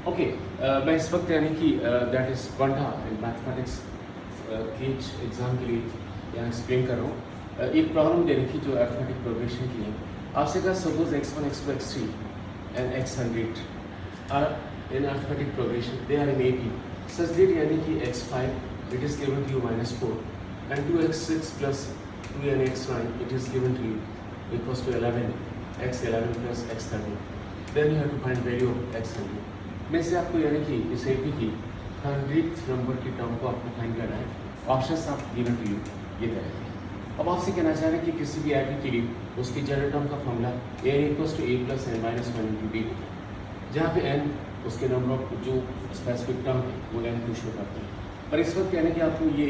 Okay, मैं इस वक्त यानी कि that is quanta in mathematics cage exam के लिए यहाँ एक्सप्लेन कर रहा हूँ। एक प्रॉब्लम दे रखी जो अरिथमेटिक प्रोग्रेशन की है। आपसे कहा suppose x1, x2, x3 and x100 are in arithmetic progression, they are in AP such that यानी कि x5 it is given to you -4 and 2x6 plus 2 x9 it is given to you equals to 11 x11 plus x13, then you have to find value of x100 में से आपको यानी कि इस AP की 100th number की term को आपको फाइंड करना है। ऑप्शंस आप गिवन टू यू ये दे रहे हैं। अब आपसे कहना चाह रहे हैं कि किसी भी IP के लिए उसकी जनरल टर्म का formula a equals to a plus n minus 1 into D होता है, जहाँ पे n उसके नंबर ऑफ जो स्पेसिफिक टर्म है वो n को शो करती है। पर इस वक्त यानी कि आपको ये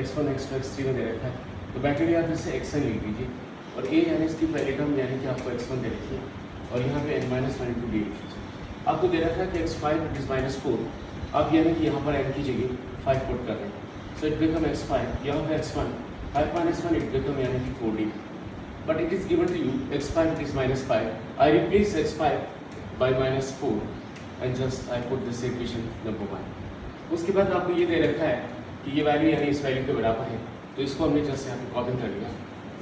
x1, x2, x3 में दे रखा है, तो बेटर आप इससे xn लिख दीजिए और a यानी इसकी पहली टर्म यानी कि आपको x1 दे रखी है और यहाँ पे n माइनस 1 इंटू डी लिख लीजिए। आपको दे रखा है कि x5 इट इज़ -4, अब यानी कि यहाँ पर n की जगह 5 पुट कर रहे हैं, सो इट बिकम x5, यहाँ पे x1 5 minus 1 it become यानी कि 4d, but it is given to you x5 it is -5, I replace x5 by -4 and just I put this equation number 1। उसके बाद आपको ये दे रखा है कि ये वैल्यू यानी इस वैल्यू के बराबर है, तो इसको हमने जस्ट यहाँ पे कॉपी कर लिया।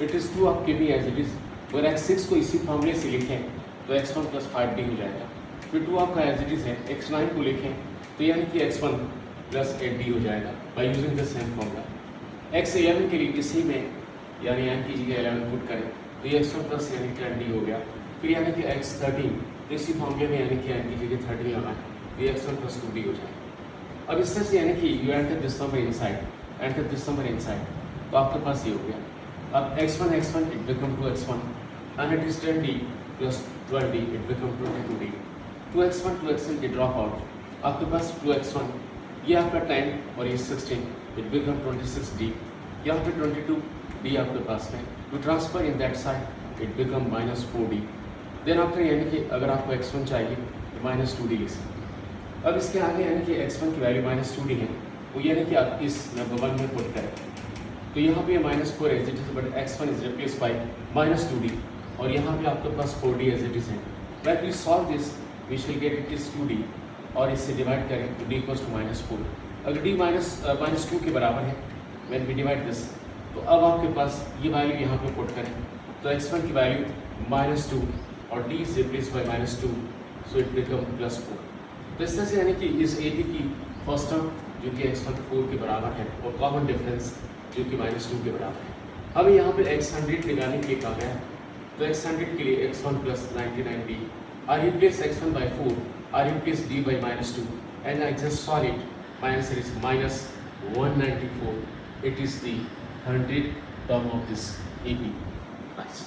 इट इज़ टू आपके भी एज इट इज़, अगर x6 को इसी फॉर्मूले से लिखें तो x1 प्लस 5d हो जाएगा, फिर 2 आपका एज इट इज़ है, x9 को लिखें तो यानी कि x1 प्लस 8d हो जाएगा by using the same formula. x11 के लिए इसी में यानी n की जगह 11 पुट करें तो ये x1 प्लस यानी कि 10d हो गया, फिर यानी कि x13 तो इसी फॉर्मूले में यानी कि n की जगह 13 लगाएं तो ये x1 प्लस 2d हो जाएगा। अब इस तरह से यानी कि you enter this number inside, तो आपके पास ये हो गया। अब x1 it become 2x1 and it is 10d plus 12d it become 22d, 2x1 के ड्रॉप आउट, आपके पास 2x1 ये आपका 10 और ये 16 इट बिकम 26d, यहाँ पे 22d आपके पास में, to transfer in that side it become -4d, then after यानी कि अगर आपको x1 चाहिए तो -2d लिख सकते हैं। अब इसके आगे यानी कि x1 की वैल्यू -2d है, वो यानी कि आप इस नंबर 1 में पुट करें तो यहाँ पे -4 as it is, but x1 is replace by -2d और यहाँ पे आपके पास 4d एज इट इज है। When we solve this we shall get it is 2d और इससे डिवाइड करें तो d इक्वल्स टू -4, अगर d -2 के बराबर है व्हेन वी डिवाइड दिस, तो अब आपके पास ये वैल्यू यहाँ पे पुट करें तो x1 की वैल्यू -2 और d is replace by -2, so it become +4। तो इस तरह से यानी कि इस AP की फर्स्ट टर्म जो कि x1 4 के बराबर है और कॉमन डिफरेंस जो कि -2 के बराबर है। अब यहाँ पे x100 लगाने के लिए कहा गया है, तो x100 के लिए x1 plus 99d, I replace x1 by 4, I replace d by -2 and I just solve it, my answer is -194, it is the 100th term of this AP. Nice.